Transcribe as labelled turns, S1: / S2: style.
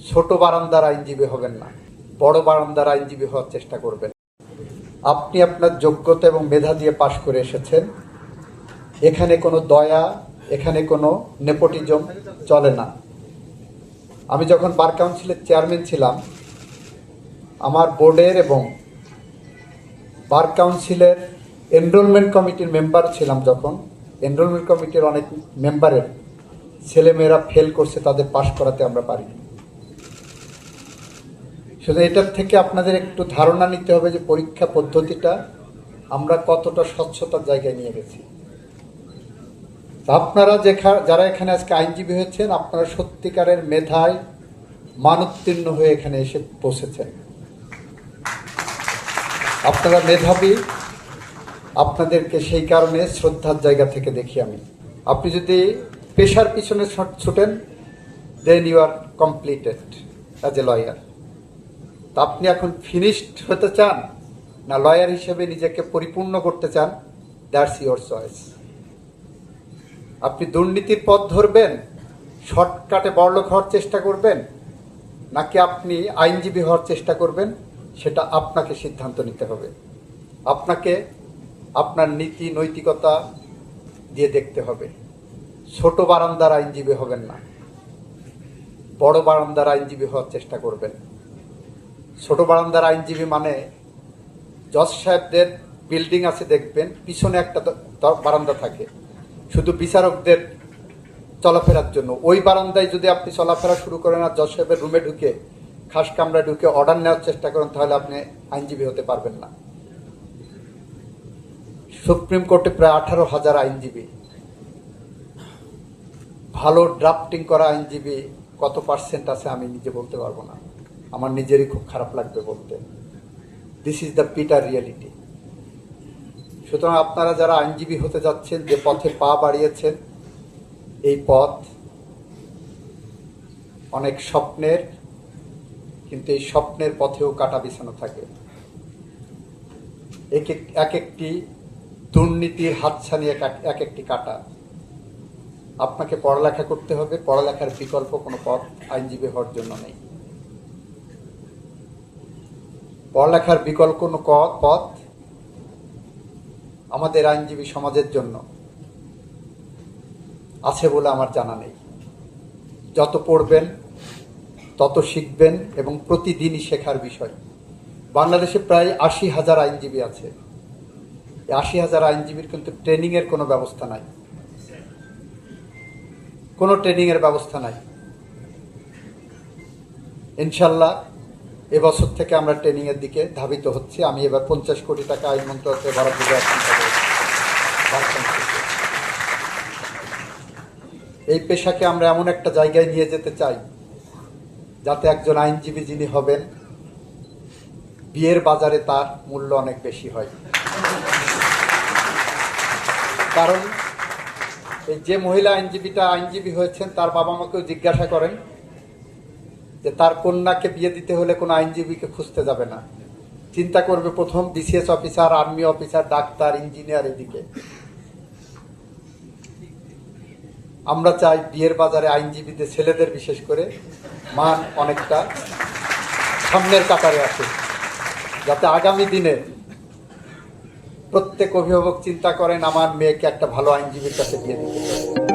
S1: ছোট বারান্দার আইনজীবী হবেন না, বড় বারান্দার আইনজীবী হওয়ার চেষ্টা করবেন। আপনি আপনার যোগ্যতা এবং মেধা দিয়ে পাশ করে এসেছেন। এখানে কোনো দয়া, এখানে কোনো নেপোটিজম চলে না। আমি যখন বার কাউন্সিলের চেয়ারম্যান ছিলাম, আমার বোর্ডের এবং বার কাউন্সিলের এনরোলমেন্ট কমিটির মেম্বার ছিলাম। যখন এনরোলমেন্ট কমিটির অনেক মেম্বারের ছেলেমেয়েরা ফেল করছে, তাদের পাশ করাতে আমরা পারি। শুধু এটার থেকে আপনাদের একটু ধারণা নিতে হবে যে পরীক্ষা পদ্ধতিটা আমরা কতটা স্বচ্ছতার জায়গায় নিয়ে গেছি। আপনারা যারা এখানে আজকে আইনজীবী হয়েছেন, আপনারা সত্যিকারের মেধায় মানোত্তীর্ণ হয়ে এখানে এসে বসেছেন। আপনারা মেধাবী, আপনাদেরকে সেই কারণে শ্রদ্ধার জায়গা থেকে দেখি আমি। আপনি যদি পেশার পিছনে ছুটেন, then you are completed as a lawyer. তা আপনি এখন ফিনিশড হতে চান না লয়ার হিসেবে নিজেকে পরিপূর্ণ করতে চান, দ্যাটস ইউর চয়েস। আপনি দুর্নীতির পথ ধরবেন, শর্টকাটে বড়লোক হওয়ার চেষ্টা করবেন, নাকি আপনি আইনজীবী হওয়ার চেষ্টা করবেন, সেটা আপনাকে সিদ্ধান্ত নিতে হবে। আপনাকে আপনার নীতি নৈতিকতা দিয়ে দেখতে হবে। ছোট বারান্দার আইনজীবী হবেন না, বড় বারান্দার আইনজীবী হওয়ার চেষ্টা করবেন। ছোট বারান্দার আইনজীবী মানে জজ সাহেবদের বিল্ডিং আছে দেখবেন, পিছনে একটা বারান্দা থাকে শুধু বিচারকদের চলাফেরার জন্য। ওই বারান্দায় যদি আপনি চলাফেরা শুরু করেন আর জজ সাহেবের রুমে ঢুকে, খাস কামরায় ঢুকে অর্ডার নেওয়ার চেষ্টা করেন, তাহলে আপনি আইনজীবী হতে পারবেন না। সুপ্রিম কোর্টে প্রায় 18,000 আইনজীবী। ভালো ড্রাফটিং করা আইনজীবী কত পার্সেন্ট আছে আমি নিজে বলতে পারবো না, আমার নিজেরই খুব খারাপ লাগবে বলতে। This is the bitter reality. সুতরাং আপনারা যারা আইনজীবী হতে যাচ্ছেন, যে পথে পা বাড়িয়েছেন, এই পথ অনেক স্বপ্নের, কিন্তু এই স্বপ্নের পথেও কাটা বিছানো থাকে। এক একটি দুর্নীতির হাতছানি, এক একটি কাটা। আপনাকে পড়ালেখা করতে হবে, পড়ালেখার বিকল্প কোনো পথ আইনজীবী হওয়ার জন্য নেই। পড়ালেখার বিকল্প কোনো পথ আমাদের আইনজীবী সমাজের জন্য আছে বলে আমার জানা নেই। যত পড়বেন তত শিখবেন, এবং প্রতিদিনই শেখার বিষয়। বাংলাদেশে প্রায় 80,000 আইনজীবী আছে। এই 80,000 আইনজীবীর কিন্তু ট্রেনিংয়ের কোনো ব্যবস্থা নাই, কোনো ট্রেনিংয়ের ব্যবস্থা নাই। ইনশাল্লাহ এবছর থেকে আমরা ট্রেনিংয়ের দিকে ধাবিত হচ্ছি। আমি এবার 50 কোটি টাকা আইন মন্ত্রণালয়ে বরাদ্দ দেওয়ার চিন্তা করেছি। এই পেশাকে আমরা এমন একটা জায়গায় নিয়ে যেতে চাই যাতে একজন আইনজীবী যিনি হবেন, বিয়ের বাজারে তার মূল্য অনেক বেশি হয়। কারণ এই যে মহিলা আইনজীবী হয়েছেন, তার বাবা মাকেও জিজ্ঞাসা করেন যে তার কন্যাকে বিয়ে দিতে হলে কোনো আইনজীবীকে খুঁজতে যাবে না, চিন্তা করবে প্রথম BCS officer, army officer, doctor, engineer. এদিকে আমরা চাই বিয়ের বাজারে আইনজীবীদের, ছেলেদের বিশেষ করে, মান অনেকটা সামনের কাতারে আসে, যাতে আগামী দিনে প্রত্যেক অভিভাবক চিন্তা করেন আমার মেয়েকে একটা ভালো আইনজীবীর কাছে বিয়ে দিতে।